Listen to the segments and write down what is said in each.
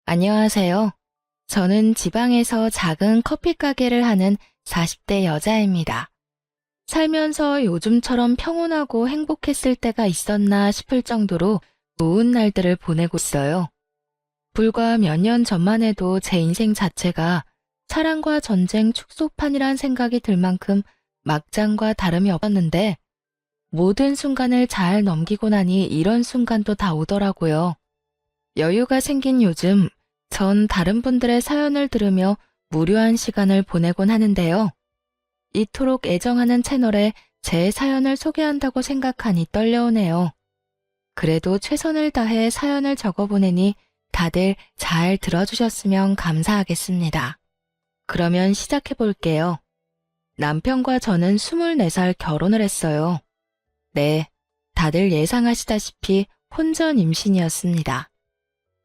안녕하세요. 저는 지방에서 작은 커피 가게를 하는 40대 여자입니다. 살면서 요즘처럼 평온하고 행복했을 때가 있었나 싶을 정도로 좋은 날들을 보내고 있어요. 불과 몇 년 전만 해도 제 인생 자체가 사랑과 전쟁 축소판이란 생각이 들 만큼 막장과 다름이 없었는데 모든 순간을 잘 넘기고 나니 이런 순간도 다 오더라고요. 여유가 생긴 요즘 전 다른 분들의 사연을 들으며 무료한 시간을 보내곤 하는데요. 이토록 애정하는 채널에 제 사연을 소개한다고 생각하니 떨려오네요. 그래도 최선을 다해 사연을 적어보내니 다들 잘 들어주셨으면 감사하겠습니다. 그러면 시작해볼게요. 남편과 저는 24살 결혼을 했어요. 네, 다들 예상하시다시피 혼전 임신이었습니다.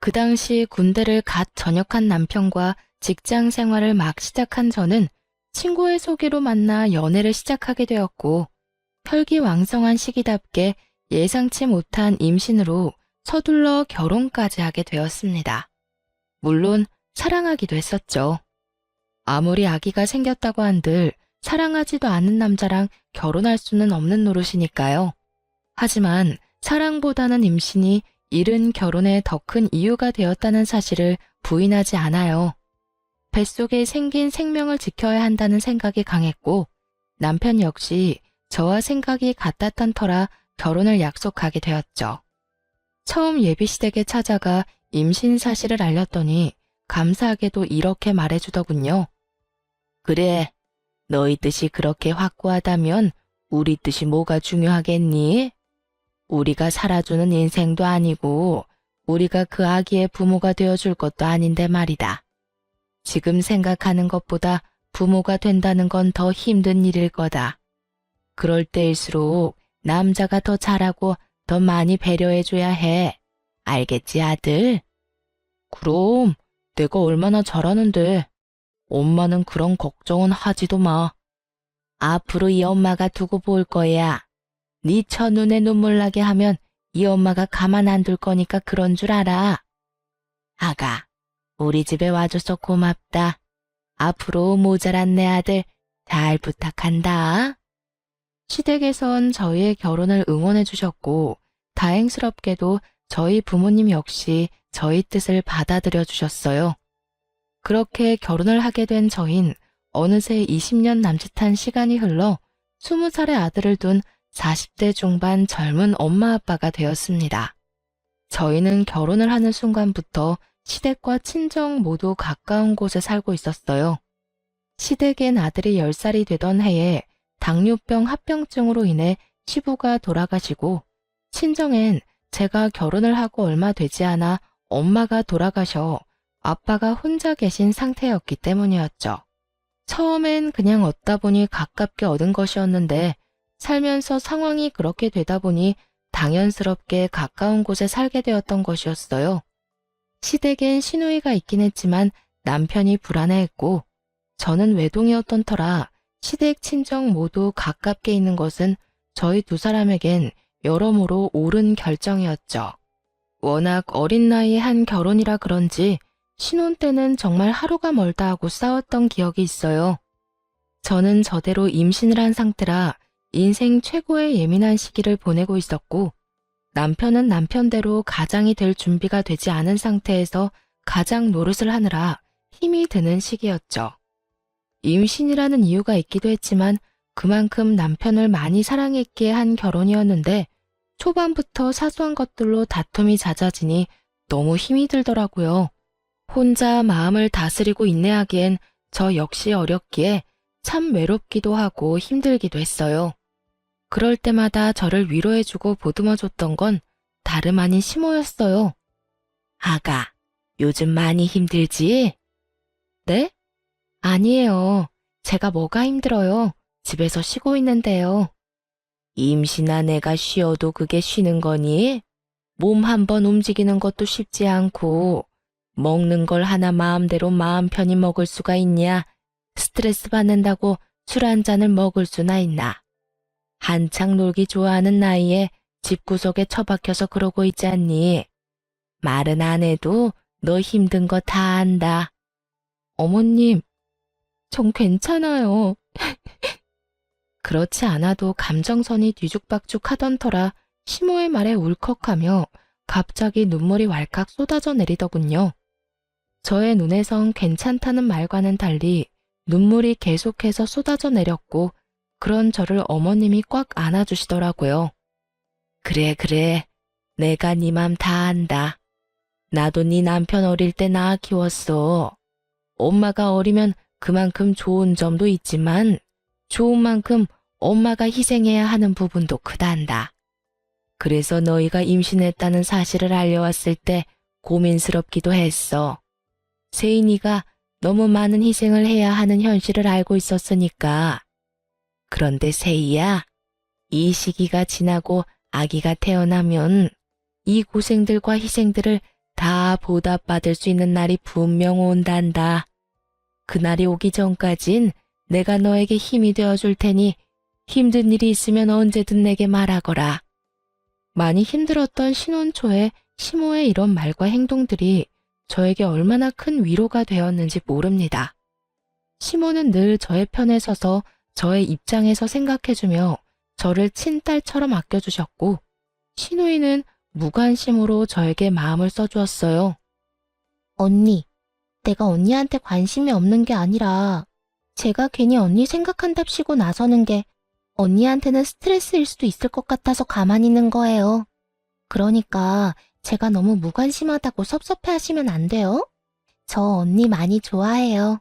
그 당시 군대를 갓 전역한 남편과 직장 생활을 막 시작한 저는 친구의 소개로 만나 연애를 시작하게 되었고 혈기왕성한 시기답게 예상치 못한 임신으로 서둘러 결혼까지 하게 되었습니다. 물론 사랑하기도 했었죠. 아무리 아기가 생겼다고 한들 사랑하지도 않은 남자랑 결혼할 수는 없는 노릇이니까요. 하지만 사랑보다는 임신이 이른 결혼에 더 큰 이유가 되었다는 사실을 부인하지 않아요. 뱃속에 생긴 생명을 지켜야 한다는 생각이 강했고 남편 역시 저와 생각이 같았던 터라 결혼을 약속하게 되었죠. 처음 예비시댁에 찾아가 임신 사실을 알렸더니 감사하게도 이렇게 말해주더군요. 그래, 너희 뜻이 그렇게 확고하다면 우리 뜻이 뭐가 중요하겠니? 우리가 살아주는 인생도 아니고 우리가 그 아기의 부모가 되어줄 것도 아닌데 말이다. 지금 생각하는 것보다 부모가 된다는 건 더 힘든 일일 거다. 그럴 때일수록 남자가 더 잘하고 더 많이 배려해줘야 해. 알겠지, 아들? 그럼 내가 얼마나 잘하는데. 엄마는 그런 걱정은 하지도 마. 앞으로 이 엄마가 두고 볼 거야. 네 첫눈에 눈물 나게 하면 이 엄마가 가만 안 둘 거니까 그런 줄 알아. 아가, 우리 집에 와줘서 고맙다. 앞으로 모자란 내 아들 잘 부탁한다. 시댁에선 저희의 결혼을 응원해 주셨고 다행스럽게도 저희 부모님 역시 저희 뜻을 받아들여 주셨어요. 그렇게 결혼을 하게 된 저흰 어느새 20년 남짓한 시간이 흘러 20살의 아들을 둔 40대 중반 젊은 엄마 아빠가 되었습니다. 저희는 결혼을 하는 순간부터 시댁과 친정 모두 가까운 곳에 살고 있었어요. 시댁엔 아들이 10살이 되던 해에 당뇨병 합병증으로 인해 시부가 돌아가시고 친정엔 제가 결혼을 하고 얼마 되지 않아 엄마가 돌아가셔 아빠가 혼자 계신 상태였기 때문이었죠. 처음엔 그냥 얻다 보니 가깝게 얻은 것이었는데 살면서 상황이 그렇게 되다 보니 당연스럽게 가까운 곳에 살게 되었던 것이었어요. 시댁엔 시누이가 있긴 했지만 남편이 불안해했고 저는 외동이었던 터라 시댁 친정 모두 가깝게 있는 것은 저희 두 사람에겐 여러모로 옳은 결정이었죠. 워낙 어린 나이에 한 결혼이라 그런지 신혼 때는 정말 하루가 멀다 하고 싸웠던 기억이 있어요. 저는 저대로 임신을 한 상태라 인생 최고의 예민한 시기를 보내고 있었고 남편은 남편대로 가장이 될 준비가 되지 않은 상태에서 가장 노릇을 하느라 힘이 드는 시기였죠. 임신이라는 이유가 있기도 했지만 그만큼 남편을 많이 사랑했기에 한 결혼이었는데 초반부터 사소한 것들로 다툼이 잦아지니 너무 힘이 들더라고요. 혼자 마음을 다스리고 인내하기엔 저 역시 어렸기에 참 외롭기도 하고 힘들기도 했어요. 그럴 때마다 저를 위로해주고 보듬어줬던 건 다름 아닌 시모였어요. 아가, 요즘 많이 힘들지? 네? 아니에요. 제가 뭐가 힘들어요. 집에서 쉬고 있는데요. 임신한 애가 쉬어도 그게 쉬는 거니? 몸 한번 움직이는 것도 쉽지 않고 먹는 걸 하나 마음대로 마음 편히 먹을 수가 있냐? 스트레스 받는다고 술 한 잔을 먹을 수나 있나? 한창 놀기 좋아하는 나이에 집구석에 처박혀서 그러고 있지 않니? 말은 안 해도 너 힘든 거 다 안다. 어머님, 전 괜찮아요. 그렇지 않아도 감정선이 뒤죽박죽 하던 터라 시모의 말에 울컥하며 갑자기 눈물이 왈칵 쏟아져 내리더군요. 저의 눈에선 괜찮다는 말과는 달리 눈물이 계속해서 쏟아져 내렸고 그런 저를 어머님이 꽉 안아주시더라고요. 그래, 그래. 내가 네 맘 다 안다. 나도 네 남편 어릴 때 낳아 키웠어. 엄마가 어리면 그만큼 좋은 점도 있지만 좋은 만큼 엄마가 희생해야 하는 부분도 크단다. 그래서 너희가 임신했다는 사실을 알려왔을 때 고민스럽기도 했어. 세인이가 너무 많은 희생을 해야 하는 현실을 알고 있었으니까. 그런데 세이야, 이 시기가 지나고 아기가 태어나면 이 고생들과 희생들을 다 보답받을 수 있는 날이 분명 온단다. 그날이 오기 전까진 내가 너에게 힘이 되어줄 테니 힘든 일이 있으면 언제든 내게 말하거라. 많이 힘들었던 신혼 초에 시모의 이런 말과 행동들이 저에게 얼마나 큰 위로가 되었는지 모릅니다. 시모는 늘 저의 편에 서서 저의 입장에서 생각해주며 저를 친딸처럼 아껴주셨고 시누이는 무관심으로 저에게 마음을 써주었어요. 언니, 내가 언니한테 관심이 없는 게 아니라 제가 괜히 언니 생각한답시고 나서는 게 언니한테는 스트레스일 수도 있을 것 같아서 가만히 있는 거예요. 그러니까 제가 너무 무관심하다고 섭섭해하시면 안 돼요. 저 언니 많이 좋아해요.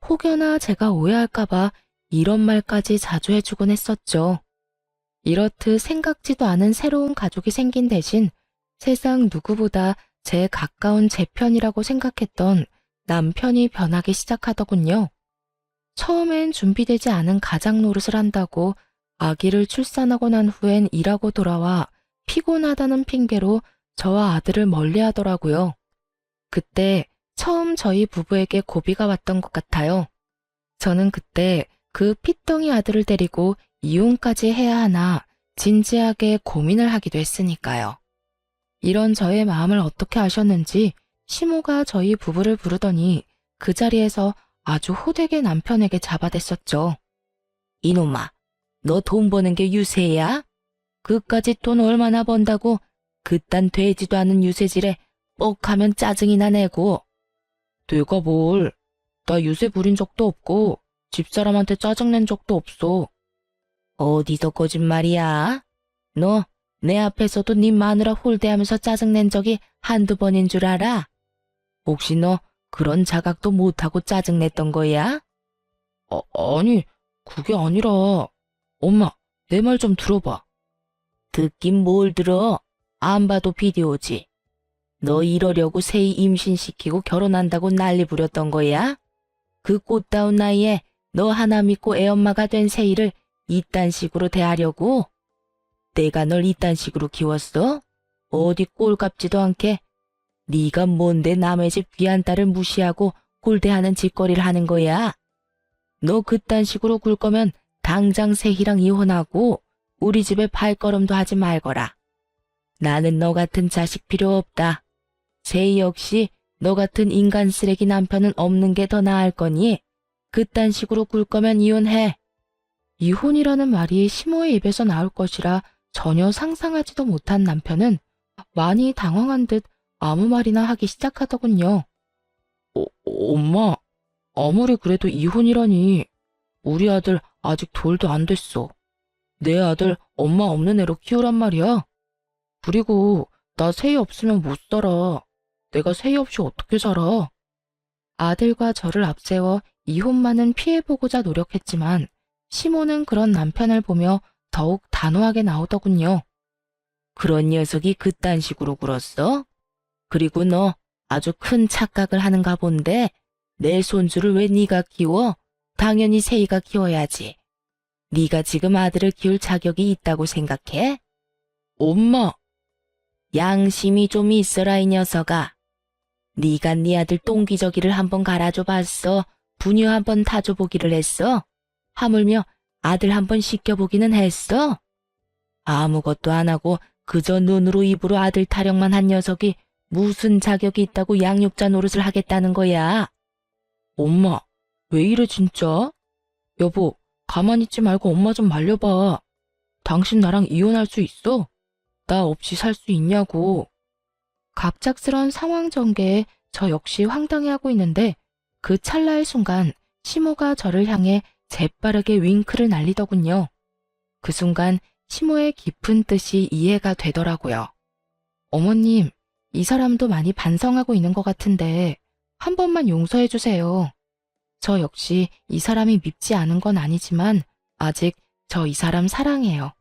혹여나 제가 오해할까봐 이런 말까지 자주 해주곤 했었죠. 이렇듯 생각지도 않은 새로운 가족이 생긴 대신 세상 누구보다 제 가까운 제 편이라고 생각했던 남편이 변하기 시작하더군요. 처음엔 준비되지 않은 가장 노릇을 한다고 아기를 출산하고 난 후엔 일하고 돌아와 피곤하다는 핑계로 저와 아들을 멀리 하더라고요. 그때 처음 저희 부부에게 고비가 왔던 것 같아요. 저는 그때 그 핏덩이 아들을 데리고 이혼까지 해야 하나 진지하게 고민을 하기도 했으니까요. 이런 저의 마음을 어떻게 아셨는지 시모가 저희 부부를 부르더니 그 자리에서 아주 호되게 남편에게 잡아댔었죠. 이놈아, 너 돈 버는 게 유세야? 그까짓 돈 얼마나 번다고 그딴 되지도 않은 유세질에 뻑하면 짜증이나 내고. 내가 뭘, 나 유세 부린 적도 없고 집사람한테 짜증낸 적도 없어. 어디서 거짓말이야? 너 내 앞에서도 네 마누라 홀대하면서 짜증낸 적이 한두 번인 줄 알아? 혹시 너 그런 자각도 못하고 짜증냈던 거야? 아니, 그게 아니라. 엄마, 내 말 좀 들어봐. 듣긴 뭘 들어? 안 봐도 비디오지. 너 이러려고 세이 임신시키고 결혼한다고 난리 부렸던 거야? 그 꽃다운 나이에 너 하나 믿고 애엄마가 된 세이를 이딴 식으로 대하려고? 내가 널 이딴 식으로 키웠어? 어디 꼴 같지도 않게. 네가 뭔데 남의 집 귀한 딸을 무시하고 홀대하는 짓거리를 하는 거야? 너 그딴 식으로 굴 거면 당장 세희랑 이혼하고 우리 집에 발걸음도 하지 말거라. 나는 너 같은 자식 필요 없다. 세희 역시 너 같은 인간 쓰레기 남편은 없는 게 더 나을 거니 그딴 식으로 굴 거면 이혼해. 이혼이라는 말이 시모의 입에서 나올 것이라 전혀 상상하지도 못한 남편은 많이 당황한 듯 아무 말이나 하기 시작하더군요. 엄마, 아무리 그래도 이혼이라니. 우리 아들 아직 돌도 안 됐어. 내 아들 엄마 없는 애로 키우란 말이야. 그리고 나 세희 없으면 못 살아. 내가 세희 없이 어떻게 살아? 아들과 저를 앞세워 이혼만은 피해보고자 노력했지만 시모는 그런 남편을 보며 더욱 단호하게 나오더군요. 그런 녀석이 그딴 식으로 굴었어? 그리고 너 아주 큰 착각을 하는가 본데 내 손주를 왜 네가 키워? 당연히 세희가 키워야지. 네가 지금 아들을 키울 자격이 있다고 생각해? 엄마! 양심이 좀 있어라 이 녀석아. 네가 네 아들 똥기저귀를 한번 갈아줘 봤어? 분유 한번 타줘 보기를 했어? 하물며 아들 한번 씻겨보기는 했어? 아무것도 안 하고 그저 눈으로 입으로 아들 타령만 한 녀석이 무슨 자격이 있다고 양육자 노릇을 하겠다는 거야? 엄마, 왜 이래 진짜? 여보, 가만히 있지 말고 엄마 좀 말려봐. 당신 나랑 이혼할 수 있어? 나 없이 살 수 있냐고. 갑작스런 상황 전개에 저 역시 황당해하고 있는데 그 찰나의 순간 시모가 저를 향해 재빠르게 윙크를 날리더군요. 그 순간 시모의 깊은 뜻이 이해가 되더라고요. 어머님, 이 사람도 많이 반성하고 있는 것 같은데 한 번만 용서해 주세요. 저 역시 이 사람이 밉지 않은 건 아니지만 아직 저 이 사람 사랑해요.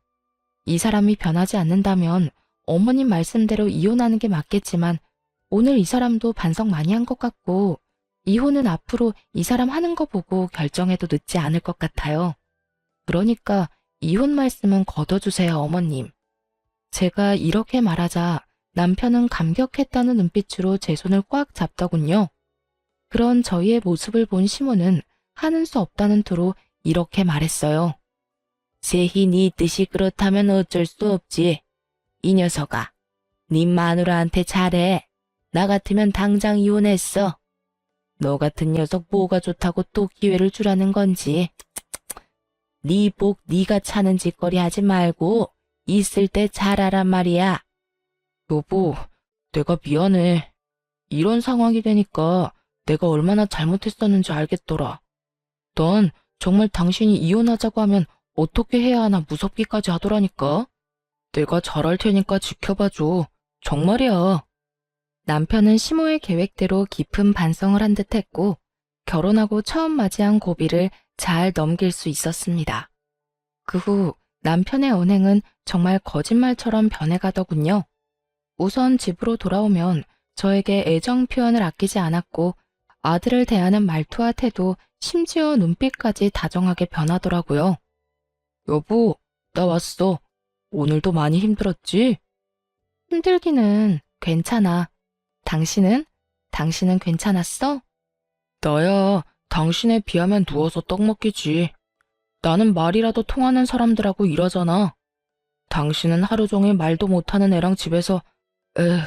이 사람이 변하지 않는다면 어머님 말씀대로 이혼하는 게 맞겠지만 오늘 이 사람도 반성 많이 한 것 같고 이혼은 앞으로 이 사람 하는 거 보고 결정해도 늦지 않을 것 같아요. 그러니까 이혼 말씀은 거둬주세요, 어머님. 제가 이렇게 말하자 남편은 감격했다는 눈빛으로 제 손을 꽉 잡더군요. 그런 저희의 모습을 본 시모는 하는 수 없다는 투로 이렇게 말했어요. 세희 네 뜻이 그렇다면 어쩔 수 없지. 이 녀석아, 네 마누라한테 잘해. 나 같으면 당장 이혼했어. 너 같은 녀석 뭐가 좋다고 또 기회를 주라는 건지. 네 복 네가 차는 짓거리 하지 말고 있을 때 잘하란 말이야. 여보, 내가 미안해. 이런 상황이 되니까 내가 얼마나 잘못했었는지 알겠더라. 넌 정말 당신이 이혼하자고 하면 어떻게 해야 하나 무섭기까지 하더라니까. 내가 잘할 테니까 지켜봐줘. 정말이야. 남편은 시모의 계획대로 깊은 반성을 한 듯 했고 결혼하고 처음 맞이한 고비를 잘 넘길 수 있었습니다. 그 후 남편의 언행은 정말 거짓말처럼 변해가더군요. 우선 집으로 돌아오면 저에게 애정 표현을 아끼지 않았고 아들을 대하는 말투와 태도, 심지어 눈빛까지 다정하게 변하더라고요. 여보, 나 왔어. 오늘도 많이 힘들었지? 힘들기는 괜찮아. 당신은? 당신은 괜찮았어? 나야 당신에 비하면 누워서 떡 먹기지. 나는 말이라도 통하는 사람들하고 일하잖아. 당신은 하루 종일 말도 못하는 애랑 집에서 에휴,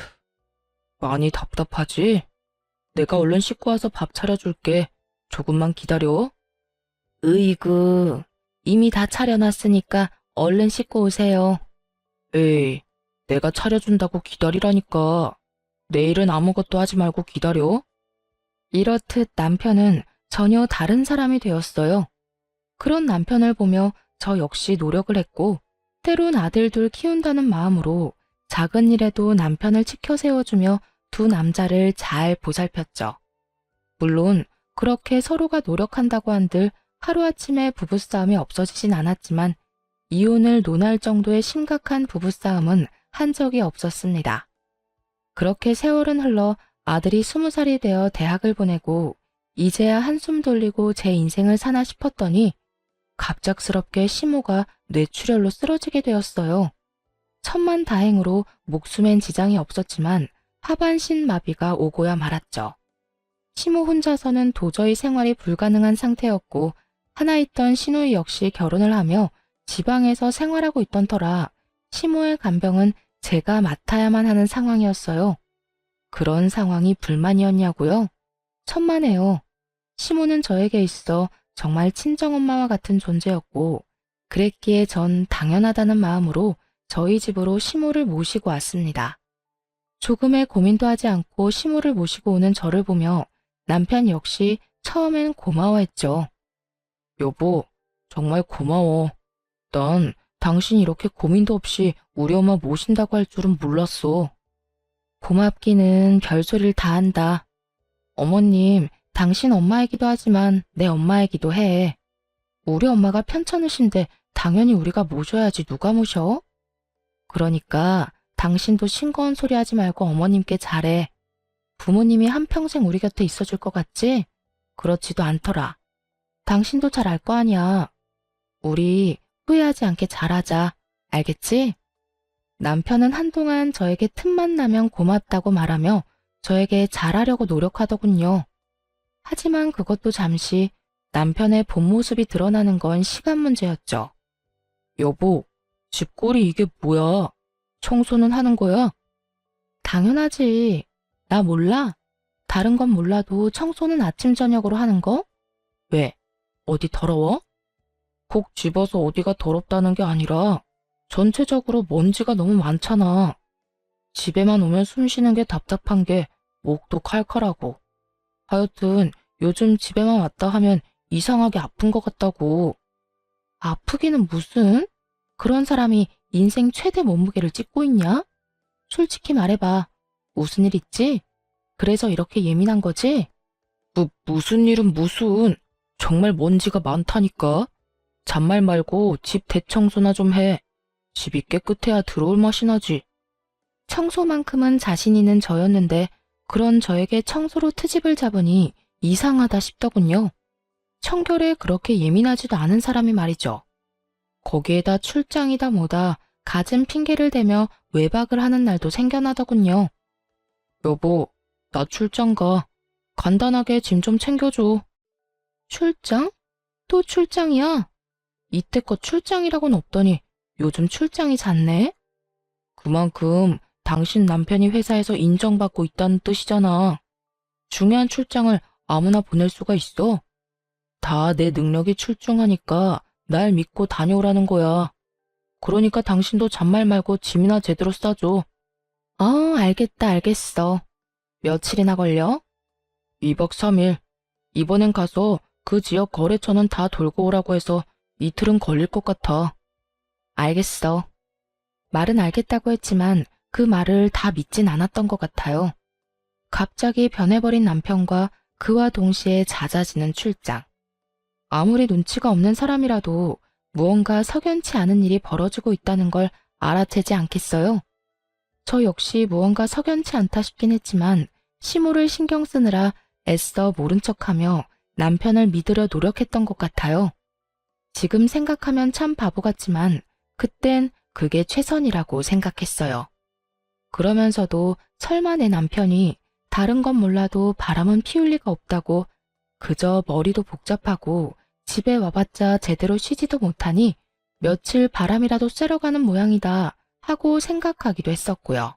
많이 답답하지? 내가 얼른 씻고 와서 밥 차려줄게. 조금만 기다려. 으이구, 이미 다 차려놨으니까 얼른 씻고 오세요. 에이, 내가 차려준다고 기다리라니까. 내일은 아무것도 하지 말고 기다려. 이렇듯 남편은 전혀 다른 사람이 되었어요. 그런 남편을 보며 저 역시 노력을 했고 때론 아들 둘 키운다는 마음으로 작은 일에도 남편을 지켜 세워주며 두 남자를 잘 보살폈죠. 물론 그렇게 서로가 노력한다고 한들 하루아침에 부부싸움이 없어지진 않았지만 이혼을 논할 정도의 심각한 부부싸움은 한 적이 없었습니다. 그렇게 세월은 흘러 아들이 20살이 되어 대학을 보내고 이제야 한숨 돌리고 제 인생을 사나 싶었더니 갑작스럽게 시모가 뇌출혈로 쓰러지게 되었어요. 천만다행으로 목숨엔 지장이 없었지만 하반신 마비가 오고야 말았죠. 시모 혼자서는 도저히 생활이 불가능한 상태였고 하나 있던 시누이 역시 결혼을 하며 지방에서 생활하고 있던 터라 시모의 간병은 제가 맡아야만 하는 상황이었어요. 그런 상황이 불만이었냐고요? 천만에요. 시모는 저에게 있어 정말 친정엄마와 같은 존재였고 그랬기에 전 당연하다는 마음으로 저희 집으로 시모를 모시고 왔습니다. 조금의 고민도 하지 않고 시모를 모시고 오는 저를 보며 남편 역시 처음엔 고마워했죠. 여보, 정말 고마워. 난 당신이 이렇게 고민도 없이 우리 엄마 모신다고 할 줄은 몰랐어. 고맙기는 별소리를 다 한다. 어머님, 당신 엄마이기도 하지만 내 엄마이기도 해. 우리 엄마가 편찮으신데 당연히 우리가 모셔야지 누가 모셔? 그러니까 당신도 싱거운 소리 하지 말고 어머님께 잘해. 부모님이 한평생 우리 곁에 있어줄 것 같지? 그렇지도 않더라. 당신도 잘 알 거 아니야. 우리 후회하지 않게 잘하자. 알겠지? 남편은 한동안 저에게 틈만 나면 고맙다고 말하며 저에게 잘하려고 노력하더군요. 하지만 그것도 잠시 남편의 본 모습이 드러나는 건 시간 문제였죠. 여보, 집골이 이게 뭐야? 청소는 하는 거야? 당연하지. 나 몰라. 다른 건 몰라도 청소는 아침 저녁으로 하는 거? 왜? 어디 더러워? 콕 집어서 어디가 더럽다는 게 아니라 전체적으로 먼지가 너무 많잖아. 집에만 오면 숨 쉬는 게 답답한 게 목도 칼칼하고. 하여튼 요즘 집에만 왔다 하면 이상하게 아픈 것 같다고. 아프기는 무슨? 그런 사람이 인생 최대 몸무게를 찢고 있냐? 솔직히 말해봐. 무슨 일 있지? 그래서 이렇게 예민한 거지? 무슨 일은 무슨. 정말 먼지가 많다니까. 잔말 말고 집 대청소나 좀 해. 집이 깨끗해야 들어올 맛이 나지. 청소만큼은 자신 있는 저였는데 그런 저에게 청소로 트집을 잡으니 이상하다 싶더군요. 청결에 그렇게 예민하지도 않은 사람이 말이죠. 거기에다 출장이다 뭐다 갖은 핑계를 대며 외박을 하는 날도 생겨나더군요. 여보, 나 출장 가. 간단하게 짐 좀 챙겨줘. 출장? 또 출장이야? 이때껏 출장이라고는 없더니 요즘 출장이 잦네? 그만큼 당신 남편이 회사에서 인정받고 있다는 뜻이잖아. 중요한 출장을 아무나 보낼 수가 있어? 다 내 능력이 출중하니까 날 믿고 다녀오라는 거야. 그러니까 당신도 잔말 말고 짐이나 제대로 싸줘. 알겠다, 알겠어. 며칠이나 걸려? 2박 3일. 이번엔 가서 그 지역 거래처는 다 돌고 오라고 해서 이틀은 걸릴 것 같아. 알겠어. 말은 알겠다고 했지만 그 말을 다 믿진 않았던 것 같아요. 갑자기 변해버린 남편과 그와 동시에 잦아지는 출장. 아무리 눈치가 없는 사람이라도 무언가 석연치 않은 일이 벌어지고 있다는 걸 알아채지 않겠어요? 저 역시 무언가 석연치 않다 싶긴 했지만 시모를 신경 쓰느라 애써 모른 척하며 남편을 믿으려 노력했던 것 같아요. 지금 생각하면 참 바보 같지만 그땐 그게 최선이라고 생각했어요. 그러면서도 설마 내 남편이 다른 건 몰라도 바람은 피울 리가 없다고 그저 머리도 복잡하고 집에 와봤자 제대로 쉬지도 못하니 며칠 바람이라도 쐬러 가는 모양이다 하고 생각하기도 했었고요.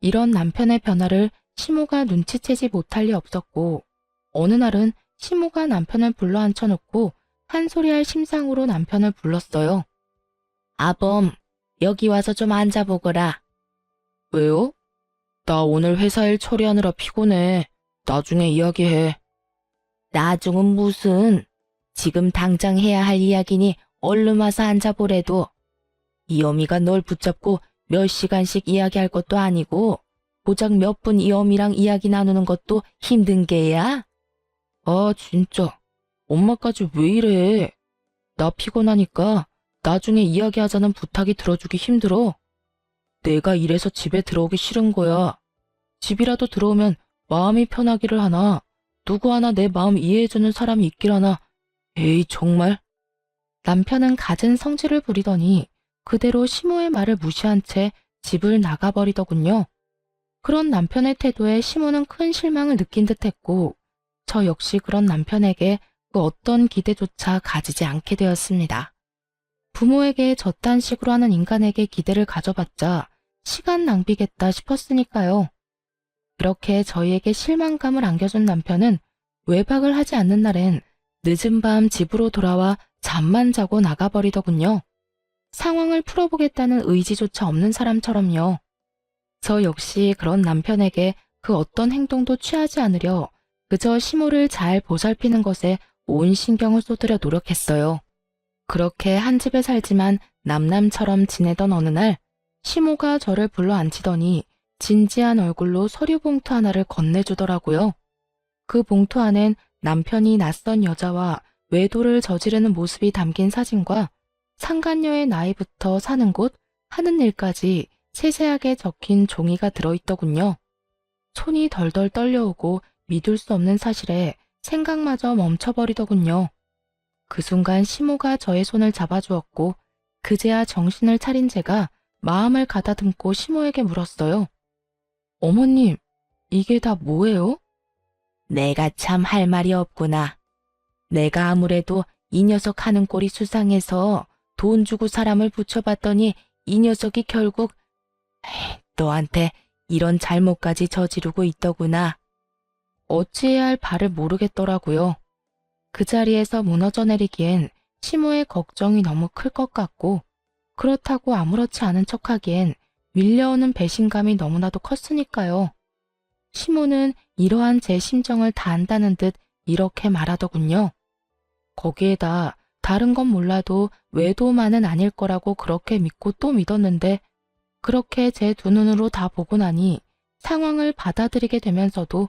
이런 남편의 변화를 시모가 눈치채지 못할 리 없었고 어느 날은 시모가 남편을 불러 앉혀놓고 한 소리 할 심상으로 남편을 불렀어요. 아범, 여기 와서 좀 앉아보거라. 왜요? 나 오늘 회사 일 처리하느라 피곤해. 나중에 이야기해. 나중은 무슨? 지금 당장 해야 할 이야기니 얼른 와서 앉아보래도. 이 어미가 널 붙잡고 몇 시간씩 이야기할 것도 아니고 고작 몇 분 이 어미랑 이야기 나누는 것도 힘든 게야? 아, 진짜. 엄마까지 왜 이래? 나 피곤하니까 나중에 이야기하자는 부탁이 들어주기 힘들어. 내가 이래서 집에 들어오기 싫은 거야. 집이라도 들어오면 마음이 편하기를 하나, 누구 하나 내 마음 이해해주는 사람이 있길 하나. 에이, 정말. 남편은 갖은 성질을 부리더니 그대로 시모의 말을 무시한 채 집을 나가버리더군요. 그런 남편의 태도에 시모는 큰 실망을 느낀 듯했고 저 역시 그런 남편에게 그 어떤 기대조차 가지지 않게 되었습니다. 부모에게 저딴 식으로 하는 인간에게 기대를 가져봤자 시간 낭비겠다 싶었으니까요. 그렇게 저희에게 실망감을 안겨준 남편은 외박을 하지 않는 날엔 늦은 밤 집으로 돌아와 잠만 자고 나가버리더군요. 상황을 풀어보겠다는 의지조차 없는 사람처럼요. 저 역시 그런 남편에게 그 어떤 행동도 취하지 않으려 그저 시모를 잘 보살피는 것에 온 신경을 쏟으려 노력했어요. 그렇게 한 집에 살지만 남남처럼 지내던 어느 날 시모가 저를 불러 앉히더니 진지한 얼굴로 서류 봉투 하나를 건네주더라고요. 그 봉투 안엔 남편이 낯선 여자와 외도를 저지르는 모습이 담긴 사진과 상간녀의 나이부터 사는 곳, 하는 일까지 세세하게 적힌 종이가 들어있더군요. 손이 덜덜 떨려오고 믿을 수 없는 사실에 생각마저 멈춰버리더군요. 그 순간 시모가 저의 손을 잡아주었고 그제야 정신을 차린 제가 마음을 가다듬고 시모에게 물었어요. 어머님, 이게 다 뭐예요? 내가 참 할 말이 없구나. 내가 아무래도 이 녀석 하는 꼴이 수상해서 돈 주고 사람을 붙여봤더니 이 녀석이 결국 너한테 이런 잘못까지 저지르고 있더구나. 어찌해야 할 바를 모르겠더라고요. 그 자리에서 무너져 내리기엔 시모의 걱정이 너무 클 것 같고, 그렇다고 아무렇지 않은 척하기엔 밀려오는 배신감이 너무나도 컸으니까요. 시모는 이러한 제 심정을 다 안다는 듯 이렇게 말하더군요. 거기에다 다른 건 몰라도 외도만은 아닐 거라고 그렇게 믿고 또 믿었는데, 그렇게 제 두 눈으로 다 보고 나니 상황을 받아들이게 되면서도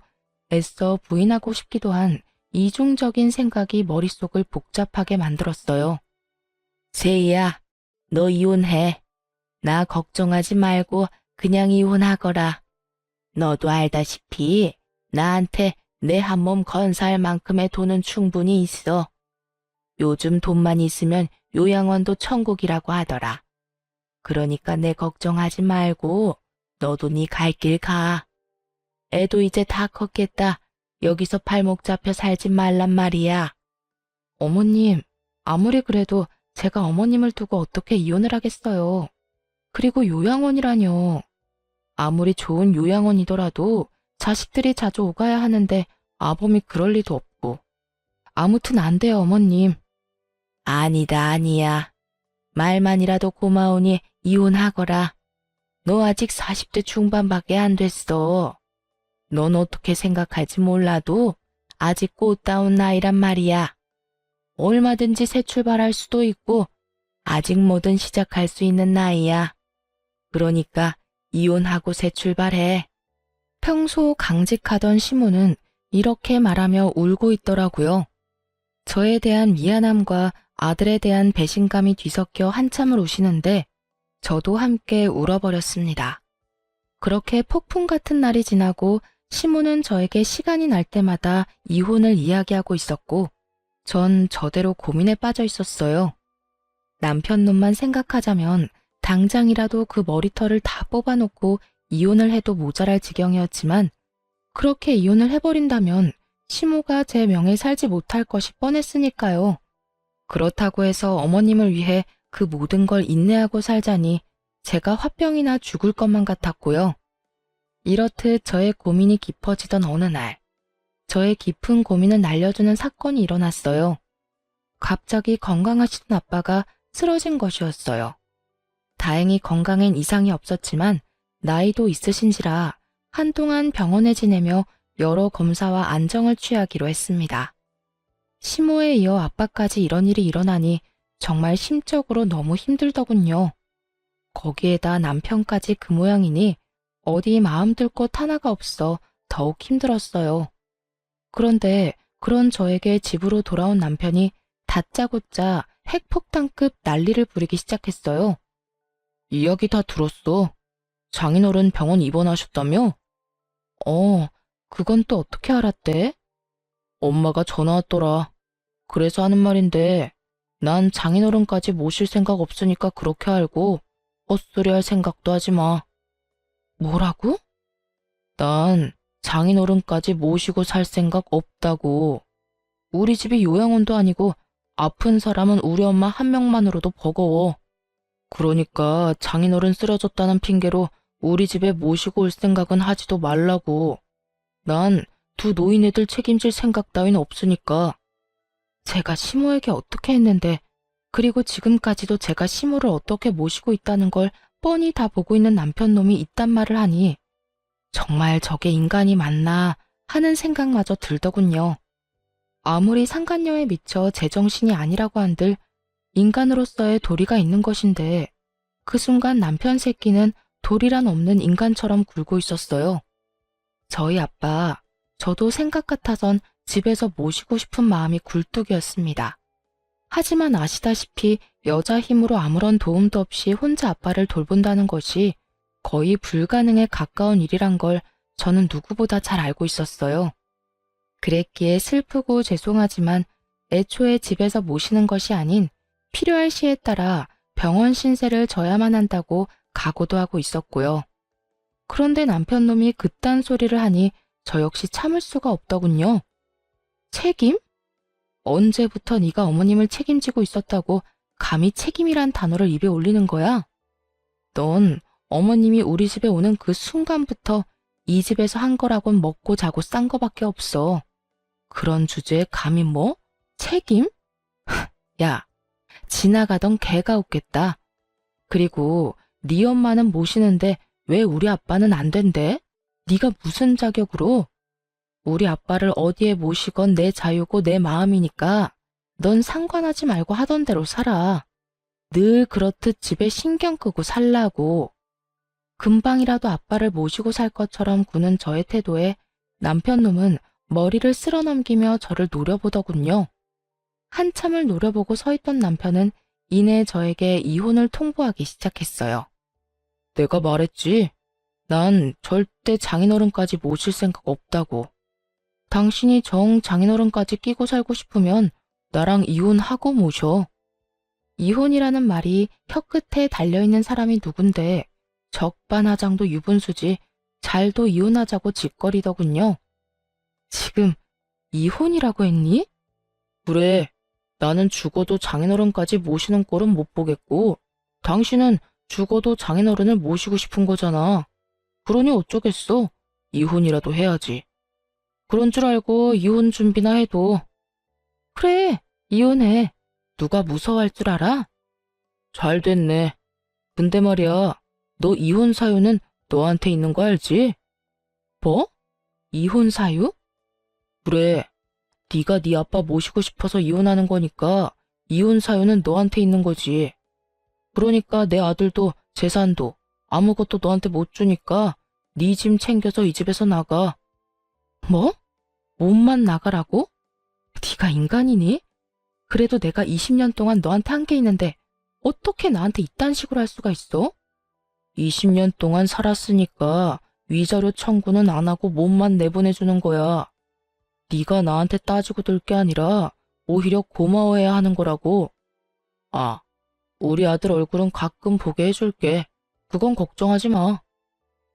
애써 부인하고 싶기도 한 이중적인 생각이 머릿속을 복잡하게 만들었어요. 세희야, 너 이혼해. 나 걱정하지 말고 그냥 이혼하거라. 너도 알다시피 나한테 내 한 몸 건사할 만큼의 돈은 충분히 있어. 요즘 돈만 있으면 요양원도 천국이라고 하더라. 그러니까 내 걱정하지 말고 너도 네 갈 길 가. 애도 이제 다 컸겠다. 여기서 발목 잡혀 살지 말란 말이야. 어머님, 아무리 그래도 제가 어머님을 두고 어떻게 이혼을 하겠어요. 그리고 요양원이라뇨. 아무리 좋은 요양원이더라도 자식들이 자주 오가야 하는데 아범이 그럴 리도 없고. 아무튼 안 돼요, 어머님. 아니다, 아니야. 말만이라도 고마우니 이혼하거라. 너 아직 40대 중반밖에 안 됐어. 넌 어떻게 생각할지 몰라도 아직 꽃다운 나이란 말이야. 얼마든지 새 출발할 수도 있고 아직 뭐든 시작할 수 있는 나이야. 그러니까 이혼하고 새 출발해. 평소 강직하던 시모는 이렇게 말하며 울고 있더라고요. 저에 대한 미안함과 아들에 대한 배신감이 뒤섞여 한참을 우시는데 저도 함께 울어버렸습니다. 그렇게 폭풍 같은 날이 지나고 시모는 저에게 시간이 날 때마다 이혼을 이야기하고 있었고 전 저대로 고민에 빠져 있었어요. 남편 놈만 생각하자면 당장이라도 그 머리털을 다 뽑아놓고 이혼을 해도 모자랄 지경이었지만 그렇게 이혼을 해버린다면 시모가 제 명에 살지 못할 것이 뻔했으니까요. 그렇다고 해서 어머님을 위해 그 모든 걸 인내하고 살자니 제가 화병이나 죽을 것만 같았고요. 이렇듯 저의 고민이 깊어지던 어느 날, 저의 깊은 고민을 날려주는 사건이 일어났어요. 갑자기 건강하시던 아빠가 쓰러진 것이었어요. 다행히 건강엔 이상이 없었지만 나이도 있으신지라 한동안 병원에 지내며 여러 검사와 안정을 취하기로 했습니다. 시모에 이어 아빠까지 이런 일이 일어나니 정말 심적으로 너무 힘들더군요. 거기에다 남편까지 그 모양이니 어디 마음 들 곳 하나가 없어 더욱 힘들었어요. 그런데 그런 저에게 집으로 돌아온 남편이 다짜고짜 핵폭탄급 난리를 부리기 시작했어요. 이야기 다 들었어. 장인어른 병원 입원하셨다며? 그건 또 어떻게 알았대? 엄마가 전화 왔더라. 그래서 하는 말인데 난 장인어른까지 모실 생각 없으니까 그렇게 알고 헛소리 할 생각도 하지 마. 뭐라고? 난 장인어른까지 모시고 살 생각 없다고. 우리 집이 요양원도 아니고 아픈 사람은 우리 엄마 한 명만으로도 버거워. 그러니까 장인어른 쓰러졌다는 핑계로 우리 집에 모시고 올 생각은 하지도 말라고. 난 두 노인애들 책임질 생각 따윈 없으니까. 제가 시모에게 어떻게 했는데, 그리고 지금까지도 제가 시모를 어떻게 모시고 있다는 걸 뻔히 다 보고 있는 남편 놈이 있단 말을 하니 정말 저게 인간이 맞나 하는 생각마저 들더군요. 아무리 상간녀에 미쳐 제정신이 아니라고 한들 인간으로서의 도리가 있는 것인데 그 순간 남편 새끼는 도리란 없는 인간처럼 굴고 있었어요. 저희 아빠, 저도 생각 같아선 집에서 모시고 싶은 마음이 굴뚝이었습니다. 하지만 아시다시피 여자 힘으로 아무런 도움도 없이 혼자 아빠를 돌본다는 것이 거의 불가능에 가까운 일이란 걸 저는 누구보다 잘 알고 있었어요. 그랬기에 슬프고 죄송하지만 애초에 집에서 모시는 것이 아닌 필요할 시에 따라 병원 신세를 져야만 한다고 각오도 하고 있었고요. 그런데 남편 놈이 그딴 소리를 하니 저 역시 참을 수가 없더군요. 책임? 언제부터 네가 어머님을 책임지고 있었다고 감히 책임이란 단어를 입에 올리는 거야? 넌 어머님이 우리 집에 오는 그 순간부터 이 집에서 한 거라곤 먹고 자고 싼 거밖에 없어. 그런 주제에 감히 뭐? 책임? 야, 지나가던 개가 웃겠다. 그리고 네 엄마는 모시는데 왜 우리 아빠는 안 된대? 네가 무슨 자격으로? 우리 아빠를 어디에 모시건 내 자유고 내 마음이니까 넌 상관하지 말고 하던 대로 살아. 늘 그렇듯 집에 신경 끄고 살라고. 금방이라도 아빠를 모시고 살 것처럼 구는 저의 태도에 남편 놈은 머리를 쓸어넘기며 저를 노려보더군요. 한참을 노려보고 서 있던 남편은 이내 저에게 이혼을 통보하기 시작했어요. 내가 말했지. 난 절대 장인어른까지 모실 생각 없다고. 당신이 정 장인어른까지 끼고 살고 싶으면 나랑 이혼하고 모셔. 이혼이라는 말이 혀끝에 달려있는 사람이 누군데 적반하장도 유분수지 잘도 이혼하자고 짓거리더군요. 지금 이혼이라고 했니? 그래, 나는 죽어도 장인어른까지 모시는 꼴은 못 보겠고 당신은 죽어도 장인어른을 모시고 싶은 거잖아. 그러니 어쩌겠어. 이혼이라도 해야지. 그런 줄 알고 이혼 준비나 해도. 그래, 이혼해. 누가 무서워할 줄 알아? 잘 됐네. 근데 말이야, 너 이혼 사유는 너한테 있는 거 알지? 뭐? 이혼 사유? 그래, 네가 네 아빠 모시고 싶어서 이혼하는 거니까 이혼 사유는 너한테 있는 거지. 그러니까 내 아들도 재산도 아무것도 너한테 못 주니까 네 짐 챙겨서 이 집에서 나가. 뭐? 몸만 나가라고? 네가 인간이니? 그래도 내가 20년 동안 너한테 한 게 있는데 어떻게 나한테 이딴 식으로 할 수가 있어? 20년 동안 살았으니까 위자료 청구는 안 하고 몸만 내보내주는 거야. 네가 나한테 따지고 들 게 아니라 오히려 고마워해야 하는 거라고. 아, 우리 아들 얼굴은 가끔 보게 해줄게. 그건 걱정하지 마.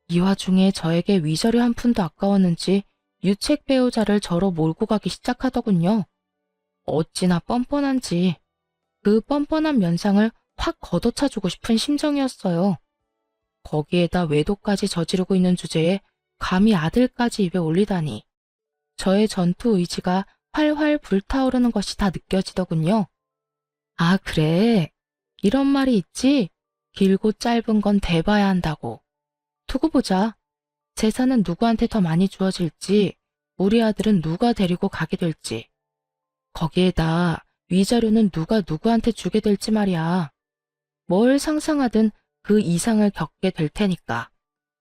이 와중에 저에게 위자료 한 푼도 아까웠는지 유책 배우자를 저로 몰고 가기 시작하더군요. 어찌나 뻔뻔한지 그 뻔뻔한 면상을 확 걷어차주고 싶은 심정이었어요. 거기에다 외도까지 저지르고 있는 주제에 감히 아들까지 입에 올리다니. 저의 전투 의지가 활활 불타오르는 것이 다 느껴지더군요. 아, 그래. 이런 말이 있지. 길고 짧은 건 대봐야 한다고. 두고 보자. 재산은 누구한테 더 많이 주어질지, 우리 아들은 누가 데리고 가게 될지. 거기에다 위자료는 누가 누구한테 주게 될지 말이야. 뭘 상상하든 그 이상을 겪게 될 테니까.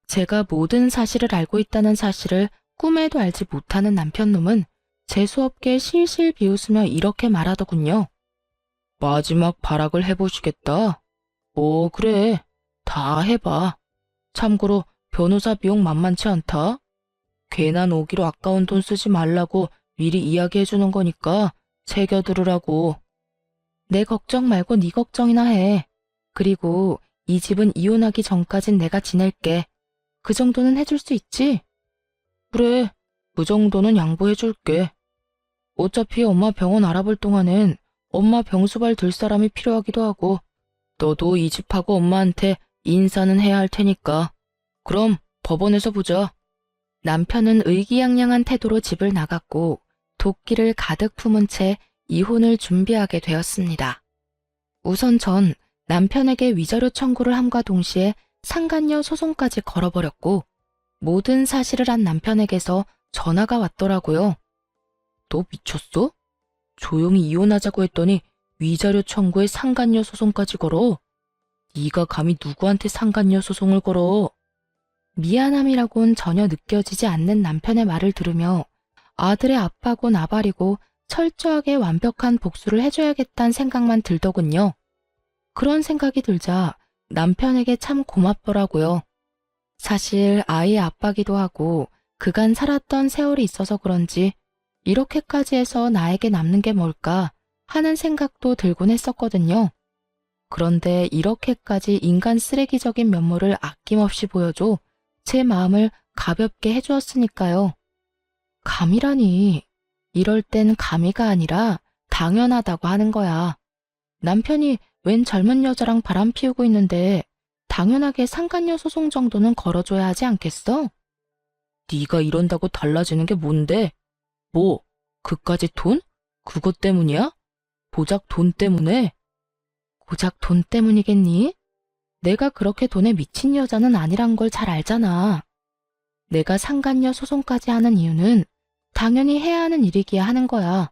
제가 모든 사실을 알고 있다는 사실을 꿈에도 알지 못하는 남편놈은 재수없게 실실 비웃으며 이렇게 말하더군요. 마지막 발악을 해보시겠다. 오, 그래. 다 해봐. 참고로 변호사 비용 만만치 않다. 괜한 오기로 아까운 돈 쓰지 말라고 미리 이야기해주는 거니까 새겨들으라고. 내 걱정 말고 네 걱정이나 해. 그리고 이 집은 이혼하기 전까진 내가 지낼게. 그 정도는 해줄 수 있지? 그래, 그 정도는 양보해줄게. 어차피 엄마 병원 알아볼 동안엔 엄마 병수발 들 사람이 필요하기도 하고 너도 이 집하고 엄마한테 인사는 해야 할 테니까. 그럼 법원에서 보자. 남편은 의기양양한 태도로 집을 나갔고 도끼를 가득 품은 채 이혼을 준비하게 되었습니다. 우선 전 남편에게 위자료 청구를 함과 동시에 상간녀 소송까지 걸어버렸고 모든 사실을 한 남편에게서 전화가 왔더라고요. 너 미쳤어? 조용히 이혼하자고 했더니 위자료 청구에 상간녀 소송까지 걸어? 네가 감히 누구한테 상간녀 소송을 걸어? 미안함이라곤 전혀 느껴지지 않는 남편의 말을 들으며 아들의 아빠고 나발이고 철저하게 완벽한 복수를 해줘야겠다는 생각만 들더군요. 그런 생각이 들자 남편에게 참 고맙더라고요. 사실 아이의 아빠기도 하고 그간 살았던 세월이 있어서 그런지 이렇게까지 해서 나에게 남는 게 뭘까 하는 생각도 들곤 했었거든요. 그런데 이렇게까지 인간 쓰레기적인 면모를 아낌없이 보여줘 제 마음을 가볍게 해주었으니까요. 감이라니. 이럴 땐 감이가 아니라 당연하다고 하는 거야. 남편이 웬 젊은 여자랑 바람 피우고 있는데 당연하게 상간녀 소송 정도는 걸어줘야 하지 않겠어? 네가 이런다고 달라지는 게 뭔데? 뭐, 그까지 돈? 그것 때문이야? 고작 돈 때문에? 고작 돈 때문이겠니? 내가 그렇게 돈에 미친 여자는 아니란 걸 잘 알잖아. 내가 상간녀 소송까지 하는 이유는 당연히 해야 하는 일이기야 하는 거야.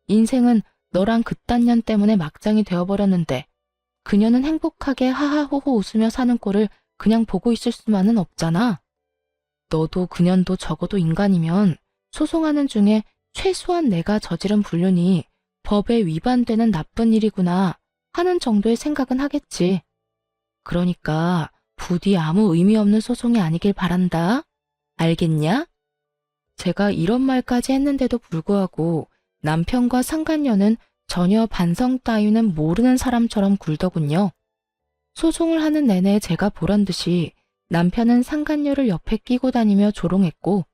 인생은 너랑 그딴 년 때문에 막장이 되어버렸는데 그녀는 행복하게 하하호호 웃으며 사는 꼴을 그냥 보고 있을 수만은 없잖아. 너도 그년도 적어도 인간이면 소송하는 중에 최소한 내가 저지른 불륜이 법에 위반되는 나쁜 일이구나 하는 정도의 생각은 하겠지. 그러니까 부디 아무 의미 없는 소송이 아니길 바란다. 알겠냐? 제가 이런 말까지 했는데도 불구하고 남편과 상간녀는 전혀 반성 따위는 모르는 사람처럼 굴더군요. 소송을 하는 내내 제가 보란 듯이 남편은 상간녀를 옆에 끼고 다니며 조롱했고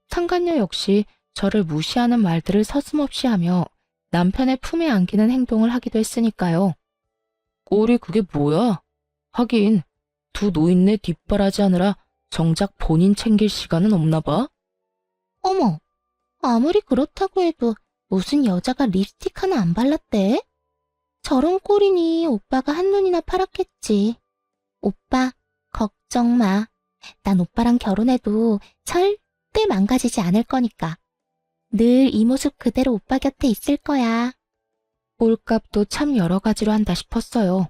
상간녀 역시 저를 무시하는 말들을 서슴없이 하며 남편의 품에 안기는 행동을 하기도 했으니까요. 꼴이 그게 뭐야? 하긴 두 노인네 뒷바라지하느라 정작 본인 챙길 시간은 없나 봐. 어머, 아무리 그렇다고 해도 무슨 여자가 립스틱 하나 안 발랐대? 저런 꼴이니 오빠가 한눈이나 팔았겠지. 오빠, 걱정 마. 난 오빠랑 결혼해도 절대 망가지지 않을 거니까. 늘 이 모습 그대로 오빠 곁에 있을 거야. 꼴값도 참 여러 가지로 한다 싶었어요.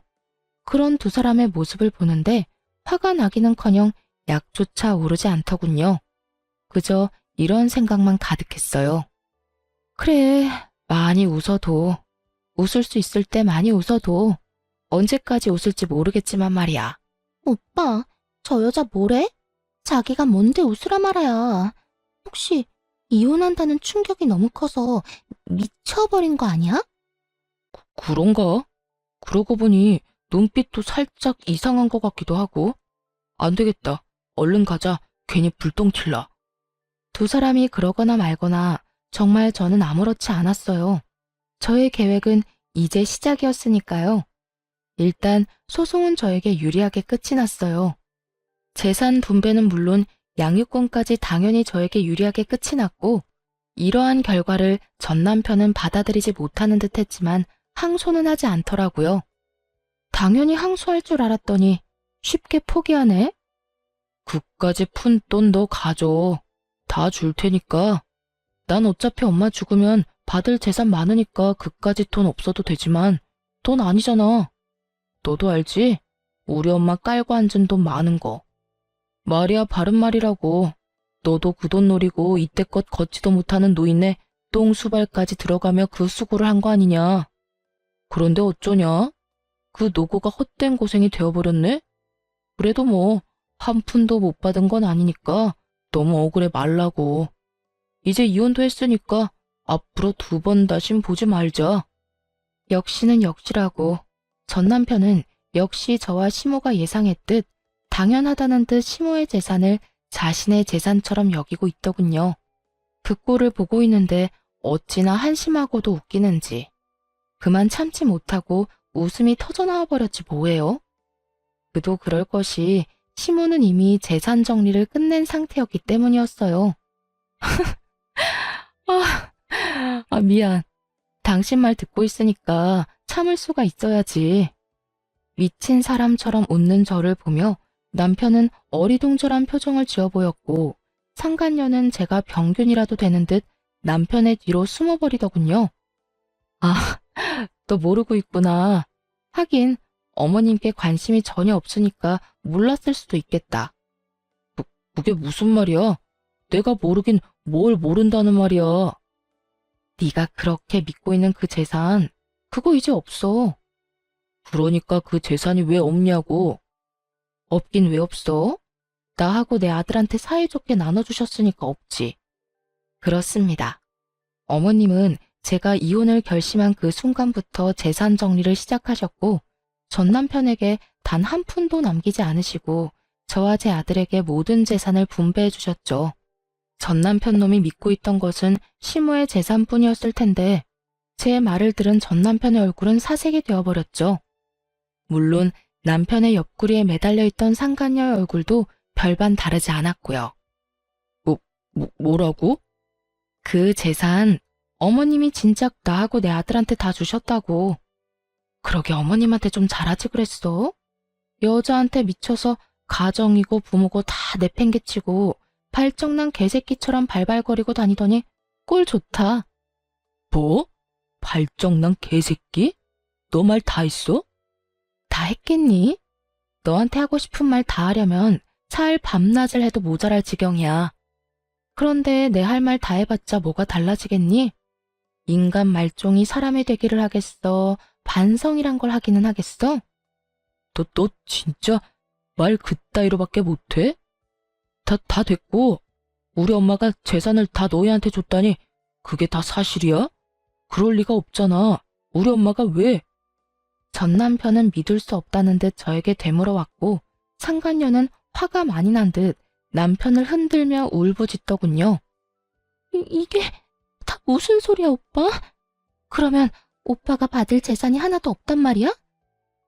그런 두 사람의 모습을 보는데 화가 나기는커녕 약조차 오르지 않더군요. 그저 이런 생각만 가득했어요. 그래, 많이 웃어도, 웃을 수 있을 때 많이 웃어도 언제까지 웃을지 모르겠지만 말이야. 오빠, 저 여자 뭐래? 자기가 뭔데 웃으라 말아야. 혹시 이혼한다는 충격이 너무 커서 미쳐버린 거 아니야? 그런가? 그러고 보니 눈빛도 살짝 이상한 것 같기도 하고. 안 되겠다. 얼른 가자. 괜히 불똥칠라. 두 사람이 그러거나 말거나 정말 저는 아무렇지 않았어요. 저의 계획은 이제 시작이었으니까요. 일단 소송은 저에게 유리하게 끝이 났어요. 재산 분배는 물론 양육권까지 당연히 저에게 유리하게 끝이 났고 이러한 결과를 전 남편은 받아들이지 못하는 듯 했지만 항소는 하지 않더라고요. 당연히 항소할 줄 알았더니 쉽게 포기하네. 그까지 푼 돈 너 가져. 다 줄 테니까. 난 어차피 엄마 죽으면 받을 재산 많으니까 그까지 돈 없어도 되지만 돈 아니잖아. 너도 알지? 우리 엄마 깔고 앉은 돈 많은 거. 말이야 바른 말이라고. 너도 그 돈 노리고 이때껏 걷지도 못하는 노인네 똥수발까지 들어가며 그 수고를 한 거 아니냐. 그런데 어쩌냐? 그 노고가 헛된 고생이 되어버렸네? 그래도 뭐 한 푼도 못 받은 건 아니니까 너무 억울해 말라고. 이제 이혼도 했으니까 앞으로 두 번 다신 보지 말자. 역시는 역시라고. 전 남편은 역시 저와 시모가 예상했듯 당연하다는 듯 시모의 재산을 자신의 재산처럼 여기고 있더군요. 그 꼴을 보고 있는데 어찌나 한심하고도 웃기는지. 그만 참지 못하고 웃음이 터져나와 버렸지 뭐예요. 그도 그럴 것이 시모는 이미 재산 정리를 끝낸 상태였기 때문이었어요. 미안. 당신 말 듣고 있으니까 참을 수가 있어야지. 미친 사람처럼 웃는 저를 보며 남편은 어리둥절한 표정을 지어 보였고 상간녀는 제가 병균이라도 되는 듯 남편의 뒤로 숨어버리더군요. 너 모르고 있구나. 하긴 어머님께 관심이 전혀 없으니까 몰랐을 수도 있겠다. 그게 무슨 말이야? 내가 모르긴 뭘 모른다는 말이야. 네가 그렇게 믿고 있는 그 재산, 그거 이제 없어. 그러니까 그 재산이 왜 없냐고. 없긴 왜 없어? 나하고 내 아들한테 사이좋게 나눠주셨으니까 없지. 그렇습니다. 어머님은 제가 이혼을 결심한 그 순간부터 재산 정리를 시작하셨고 전 남편에게 단 한 푼도 남기지 않으시고 저와 제 아들에게 모든 재산을 분배해 주셨죠. 전 남편 놈이 믿고 있던 것은 시모의 재산뿐이었을 텐데 제 말을 들은 전 남편의 얼굴은 사색이 되어버렸죠. 물론 남편의 옆구리에 매달려 있던 상간녀의 얼굴도 별반 다르지 않았고요. 뭐라고? 그 재산 어머님이 진작 나하고 내 아들한테 다 주셨다고. 그러게 어머님한테 좀 잘하지 그랬어. 여자한테 미쳐서 가정이고 부모고 다 내팽개치고 발정난 개새끼처럼 발발거리고 다니더니 꼴 좋다. 뭐? 발정난 개새끼? 너 말 다 했어? 다 했겠니? 너한테 하고 싶은 말 다 하려면 차일 밤낮을 해도 모자랄 지경이야. 그런데 내 할 말 다 해봤자 뭐가 달라지겠니? 인간 말종이 사람이 되기를 하겠어? 반성이란 걸 하기는 하겠어? 너 진짜 말 그따위로밖에 못해? 다 됐고 우리 엄마가 재산을 다 너희한테 줬다니 그게 다 사실이야? 그럴 리가 없잖아. 우리 엄마가 왜? 전 남편은 믿을 수 없다는 듯 저에게 되물어왔고 상간녀는 화가 많이 난 듯 남편을 흔들며 울부짖더군요. 이게 다 무슨 소리야, 오빠? 그러면 오빠가 받을 재산이 하나도 없단 말이야?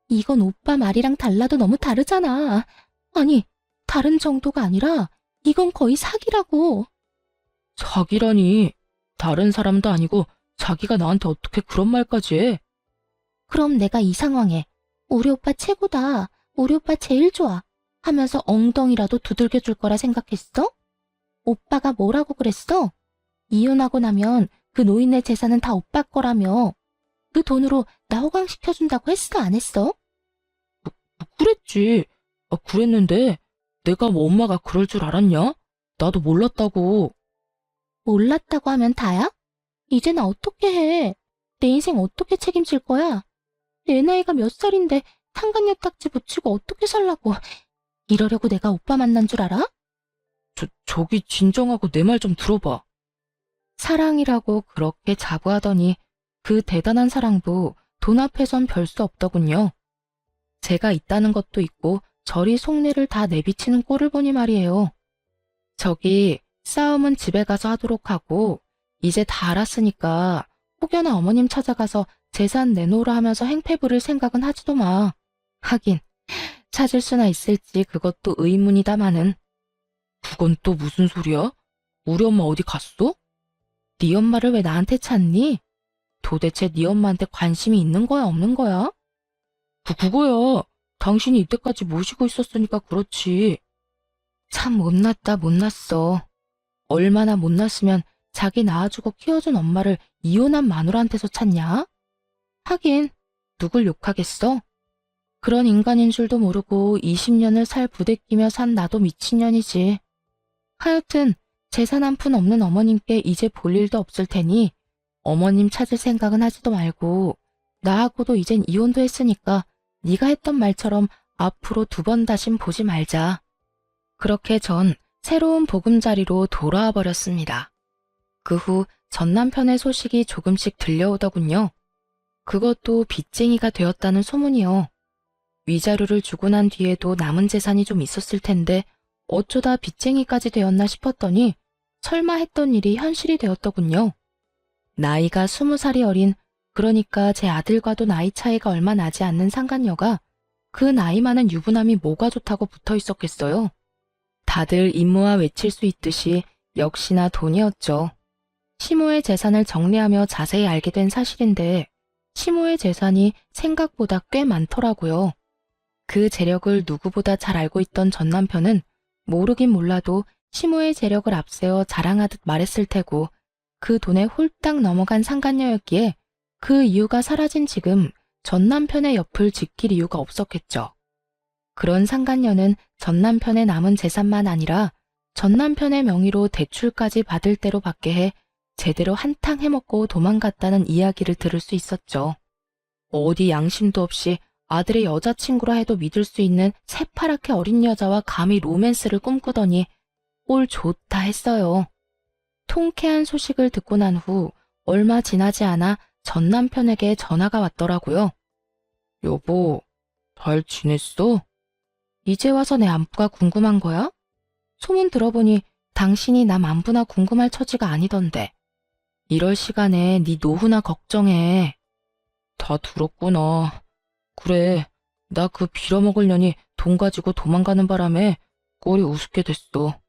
이건 오빠 말이랑 달라도 너무 다르잖아. 아니, 다른 정도가 아니라 이건 거의 사기라고. 사기라니. 다른 사람도 아니고 자기가 나한테 어떻게 그런 말까지 해? 그럼 내가 이 상황에 우리 오빠 최고다, 우리 오빠 제일 좋아 하면서 엉덩이라도 두들겨 줄 거라 생각했어? 오빠가 뭐라고 그랬어? 이혼하고 나면 그 노인네 재산은 다 오빠 거라며. 그 돈으로 나 호강시켜준다고 했어, 안 했어? 그랬지. 그랬는데 내가 뭐 엄마가 그럴 줄 알았냐? 나도 몰랐다고. 몰랐다고 하면 다야? 이제 나 어떻게 해? 내 인생 어떻게 책임질 거야? 내 나이가 몇 살인데 상간녀 딱지 붙이고 어떻게 살라고. 이러려고 내가 오빠 만난 줄 알아? 저기 진정하고 내 말 좀 들어봐. 사랑이라고 그렇게 자부하더니 그 대단한 사랑도 돈 앞에선 별 수 없더군요. 제가 있다는 것도 있고 저리 속내를 다 내비치는 꼴을 보니 말이에요. 저기 싸움은 집에 가서 하도록 하고 이제 다 알았으니까 혹여나 어머님 찾아가서 재산 내놓으라 하면서 행패 부릴 생각은 하지도 마. 하긴 찾을 수나 있을지 그것도 의문이다마는. 그건 또 무슨 소리야? 우리 엄마 어디 갔어? 네 엄마를 왜 나한테 찾니? 도대체 네 엄마한테 관심이 있는 거야, 없는 거야? 그거야. 당신이 이때까지 모시고 있었으니까 그렇지. 참 못났다, 못났어. 얼마나 못났으면 자기 낳아주고 키워준 엄마를 이혼한 마누라한테서 찾냐? 하긴 누굴 욕하겠어? 그런 인간인 줄도 모르고 20년을 살 부대끼며 산 나도 미친년이지. 하여튼 재산 한 푼 없는 어머님께 이제 볼 일도 없을 테니 어머님 찾을 생각은 하지도 말고 나하고도 이젠 이혼도 했으니까 네가 했던 말처럼 앞으로 2번 다신 보지 말자. 그렇게 전 새로운 보금자리로 돌아와 버렸습니다. 그 후 전 남편의 소식이 조금씩 들려오더군요. 그것도 빚쟁이가 되었다는 소문이요. 위자료를 주고 난 뒤에도 남은 재산이 좀 있었을 텐데 어쩌다 빚쟁이까지 되었나 싶었더니 설마 했던 일이 현실이 되었더군요. 나이가 20살이 어린, 그러니까 제 아들과도 나이 차이가 얼마 나지 않는 상간녀가 그 나이 많은 유부남이 뭐가 좋다고 붙어 있었겠어요. 다들 임무와 외칠 수 있듯이 역시나 돈이었죠. 시모의 재산을 정리하며 자세히 알게 된 사실인데 시모의 재산이 생각보다 꽤 많더라고요. 그 재력을 누구보다 잘 알고 있던 전 남편은 모르긴 몰라도 시모의 재력을 앞세워 자랑하듯 말했을 테고 그 돈에 홀딱 넘어간 상간녀였기에 그 이유가 사라진 지금 전 남편의 옆을 지킬 이유가 없었겠죠. 그런 상간녀는 전 남편의 남은 재산만 아니라 전 남편의 명의로 대출까지 받을 대로 받게 해 제대로 한탕 해먹고 도망갔다는 이야기를 들을 수 있었죠. 어디 양심도 없이 아들의 여자친구라 해도 믿을 수 있는 새파랗게 어린 여자와 감히 로맨스를 꿈꾸더니 꼴 좋다 했어요. 통쾌한 소식을 듣고 난 후 얼마 지나지 않아 전 남편에게 전화가 왔더라고요. 여보, 잘 지냈어? 이제 와서 내 안부가 궁금한 거야? 소문 들어보니 당신이 남 안부나 궁금할 처지가 아니던데. 이럴 시간에 네 노후나 걱정해. 다 들었구나. 그래, 나 그 빌어먹을 년이 돈 가지고 도망가는 바람에 꼴이 우습게 됐어.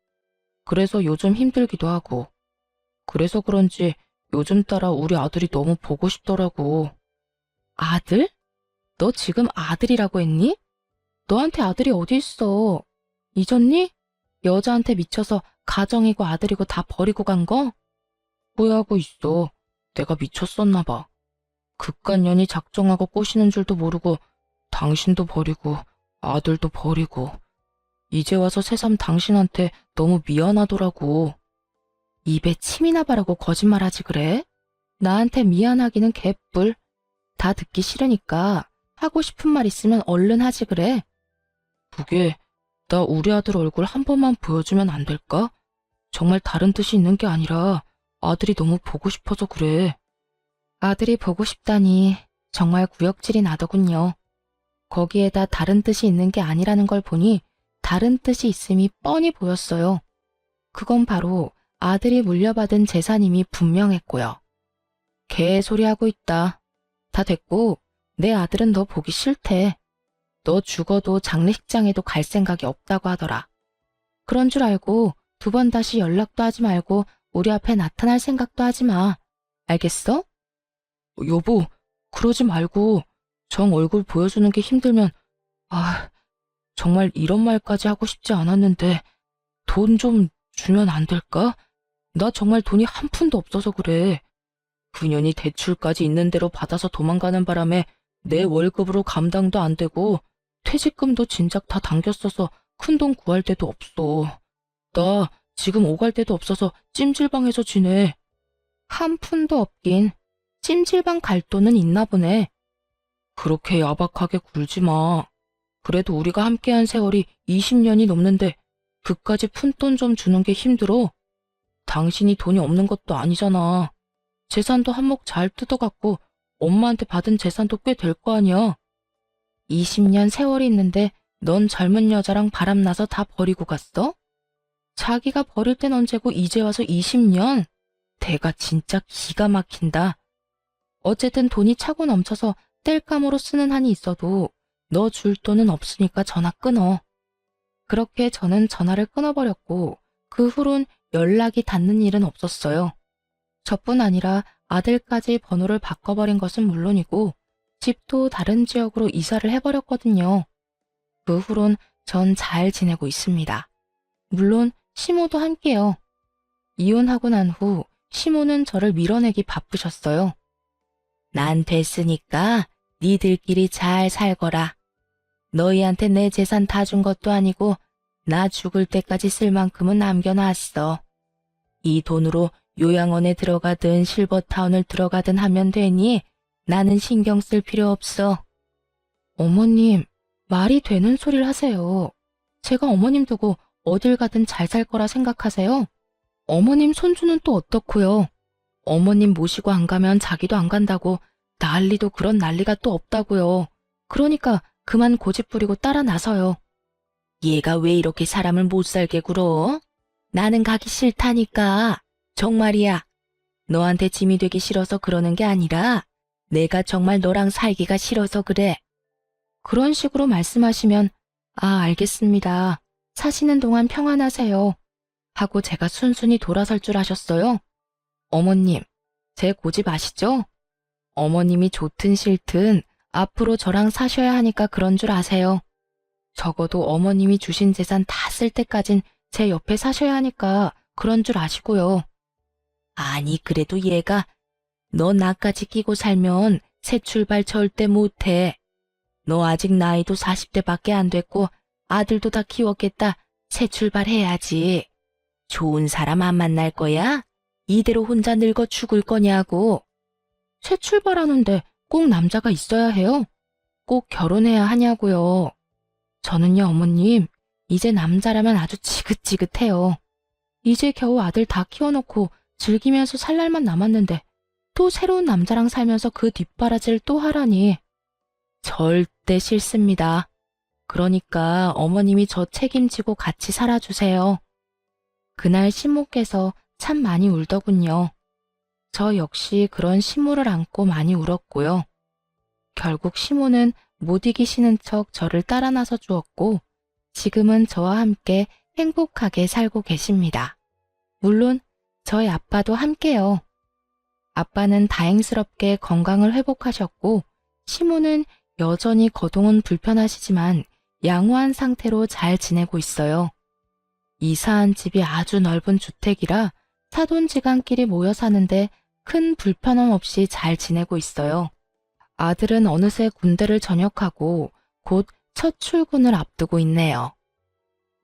그래서 요즘 힘들기도 하고. 그래서 그런지 요즘 따라 우리 아들이 너무 보고 싶더라고. 아들? 너 지금 아들이라고 했니? 너한테 아들이 어디 있어? 잊었니? 여자한테 미쳐서 가정이고 아들이고 다 버리고 간 거? 후회하고 있어. 내가 미쳤었나 봐. 그깟 년이 작정하고 꼬시는 줄도 모르고 당신도 버리고 아들도 버리고 이제 와서 새삼 당신한테 너무 미안하더라고. 입에 침이나 바라고 거짓말하지 그래? 나한테 미안하기는 개뿔. 다 듣기 싫으니까 하고 싶은 말 있으면 얼른 하지 그래. 그게 나 우리 아들 얼굴 한 번만 보여주면 안 될까? 정말 다른 뜻이 있는 게 아니라 아들이 너무 보고 싶어서 그래. 아들이 보고 싶다니 정말 구역질이 나더군요. 거기에다 다른 뜻이 있는 게 아니라는 걸 보니 다른 뜻이 있음이 뻔히 보였어요. 그건 바로 아들이 물려받은 재산임이 분명했고요. 개소리하고 있다. 다 됐고 내 아들은 너 보기 싫대. 너 죽어도 장례식장에도 갈 생각이 없다고 하더라. 그런 줄 알고 두 번 다시 연락도 하지 말고 우리 앞에 나타날 생각도 하지 마. 알겠어? 여보, 그러지 말고 정 얼굴 보여주는 게 힘들면 정말 이런 말까지 하고 싶지 않았는데 돈 좀 주면 안 될까? 나 정말 돈이 한 푼도 없어서 그래. 그년이 대출까지 있는 대로 받아서 도망가는 바람에 내 월급으로 감당도 안 되고 퇴직금도 진작 다 당겼어서 큰돈 구할 데도 없어. 나 지금 오갈 데도 없어서 찜질방에서 지내. 한 푼도 없긴 찜질방 갈 돈은 있나 보네. 그렇게 야박하게 굴지 마. 그래도 우리가 함께한 세월이 20년이 넘는데 그까지 푼돈 좀 주는 게 힘들어. 당신이 돈이 없는 것도 아니잖아. 재산도 한몫 잘 뜯어갖고 엄마한테 받은 재산도 꽤 될 거 아니야. 20년 세월이 있는데 넌 젊은 여자랑 바람나서 다 버리고 갔어? 자기가 버릴 땐 언제고 이제 와서 20년? 대가 진짜 기가 막힌다. 어쨌든 돈이 차고 넘쳐서 뗄감으로 쓰는 한이 있어도 너 줄 돈은 없으니까 전화 끊어. 그렇게 저는 전화를 끊어버렸고 그 후론 연락이 닿는 일은 없었어요. 저뿐 아니라 아들까지 번호를 바꿔버린 것은 물론이고 집도 다른 지역으로 이사를 해버렸거든요. 그 후론 전 잘 지내고 있습니다. 물론 시모도 함께요. 이혼하고 난 후 시모는 저를 밀어내기 바쁘셨어요. 난 됐으니까 니들끼리 잘 살거라. 너희한테 내 재산 다 준 것도 아니고 나 죽을 때까지 쓸 만큼은 남겨놨어. 이 돈으로 요양원에 들어가든 실버타운을 들어가든 하면 되니 나는 신경 쓸 필요 없어. 어머님, 말이 되는 소리를 하세요. 제가 어머님 두고 어딜 가든 잘 살 거라 생각하세요? 어머님 손주는 또 어떻고요? 어머님 모시고 안 가면 자기도 안 간다고 난리도 그런 난리가 또 없다고요. 그러니까 그만 고집 부리고 따라 나서요. 얘가 왜 이렇게 사람을 못 살게 굴어? 나는 가기 싫다니까. 정말이야. 너한테 짐이 되기 싫어서 그러는 게 아니라 내가 정말 너랑 살기가 싫어서 그래. 그런 식으로 말씀하시면 알겠습니다. 사시는 동안 평안하세요. 하고 제가 순순히 돌아설 줄 아셨어요. 어머님, 제 고집 아시죠? 어머님이 좋든 싫든 앞으로 저랑 사셔야 하니까 그런 줄 아세요. 적어도 어머님이 주신 재산 다 쓸 때까진 제 옆에 사셔야 하니까 그런 줄 아시고요. 아니 그래도 얘가 너 나까지 끼고 살면 새 출발 절대 못해. 너 아직 나이도 40대밖에 안 됐고 아들도 다 키웠겠다. 새 출발해야지. 좋은 사람 안 만날 거야? 이대로 혼자 늙어 죽을 거냐고. 새 출발하는데 꼭 남자가 있어야 해요? 꼭 결혼해야 하냐고요. 저는요 어머님 이제 남자라면 아주 지긋지긋해요. 이제 겨우 아들 다 키워놓고 즐기면서 살 날만 남았는데 또 새로운 남자랑 살면서 그 뒷바라지를 또 하라니. 절대 싫습니다. 그러니까 어머님이 저 책임지고 같이 살아주세요. 그날 신모께서 참 많이 울더군요. 저 역시 그런 신모를 안고 많이 울었고요. 결국 시모는 못 이기시는 척 저를 따라 나서 주었고, 지금은 저와 함께 행복하게 살고 계십니다. 물론 저희 아빠도 함께요. 아빠는 다행스럽게 건강을 회복하셨고, 시모는 여전히 거동은 불편하시지만 양호한 상태로 잘 지내고 있어요. 이사한 집이 아주 넓은 주택이라 사돈지간끼리 모여 사는데 큰 불편함 없이 잘 지내고 있어요. 아들은 어느새 군대를 전역하고 곧 첫 출근을 앞두고 있네요.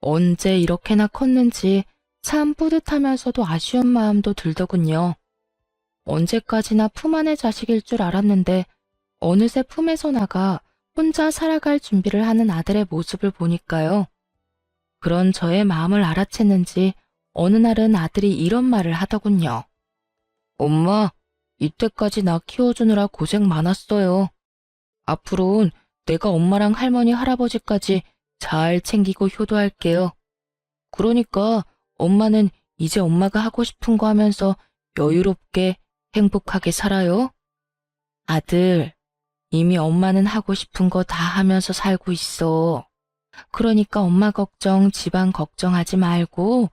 언제 이렇게나 컸는지 참 뿌듯하면서도 아쉬운 마음도 들더군요. 언제까지나 품 안의 자식일 줄 알았는데 어느새 품에서 나가 혼자 살아갈 준비를 하는 아들의 모습을 보니까요. 그런 저의 마음을 알아챘는지 어느 날은 아들이 이런 말을 하더군요. 엄마, 이때까지 나 키워주느라 고생 많았어요. 앞으로는 내가 엄마랑 할머니, 할아버지까지 잘 챙기고 효도할게요. 그러니까 엄마는 이제 엄마가 하고 싶은 거 하면서 여유롭게 행복하게 살아요. 아들, 이미 엄마는 하고 싶은 거 다 하면서 살고 있어. 그러니까 엄마 걱정, 집안 걱정하지 말고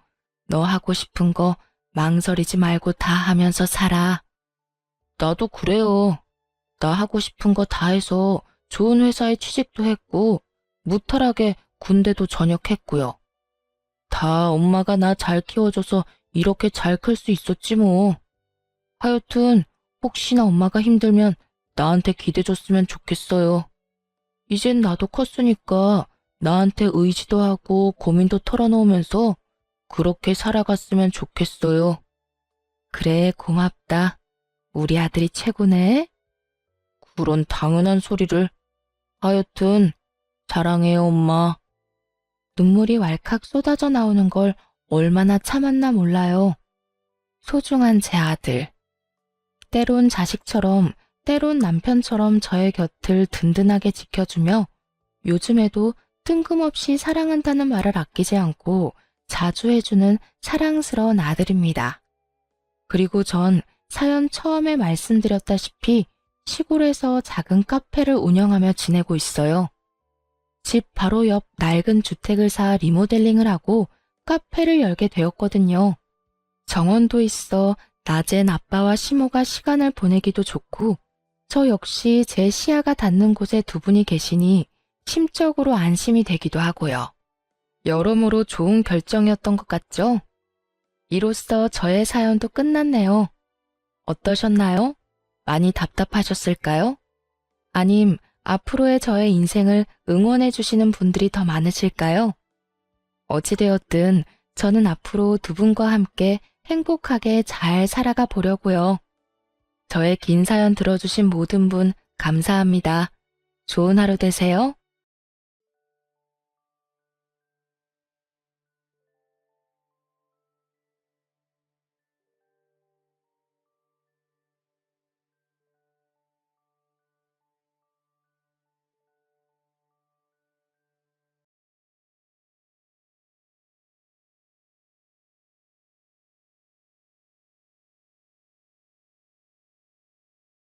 너 하고 싶은 거 망설이지 말고 다 하면서 살아. 나도 그래요. 나 하고 싶은 거 다 해서 좋은 회사에 취직도 했고 무탈하게 군대도 전역했고요. 다 엄마가 나 잘 키워줘서 이렇게 잘 클 수 있었지 뭐. 하여튼 혹시나 엄마가 힘들면 나한테 기대줬으면 좋겠어요. 이젠 나도 컸으니까 나한테 의지도 하고 고민도 털어놓으면서 그렇게 살아갔으면 좋겠어요. 그래, 고맙다. 우리 아들이 최고네. 그런 당연한 소리를. 하여튼 사랑해요, 엄마. 눈물이 왈칵 쏟아져 나오는 걸 얼마나 참았나 몰라요. 소중한 제 아들. 때론 자식처럼, 때론 남편처럼 저의 곁을 든든하게 지켜주며 요즘에도 뜬금없이 사랑한다는 말을 아끼지 않고 자주 해주는 사랑스러운 아들입니다. 그리고 전 사연 처음에 말씀드렸다시피 시골에서 작은 카페를 운영하며 지내고 있어요. 집 바로 옆 낡은 주택을 사 리모델링을 하고 카페를 열게 되었거든요. 정원도 있어 낮엔 아빠와 시모가 시간을 보내기도 좋고 저 역시 제 시야가 닿는 곳에 두 분이 계시니 심적으로 안심이 되기도 하고요. 여러모로 좋은 결정이었던 것 같죠? 이로써 저의 사연도 끝났네요. 어떠셨나요? 많이 답답하셨을까요? 아님 앞으로의 저의 인생을 응원해 주시는 분들이 더 많으실까요? 어찌되었든 저는 앞으로 두 분과 함께 행복하게 잘 살아가 보려고요. 저의 긴 사연 들어주신 모든 분 감사합니다. 좋은 하루 되세요.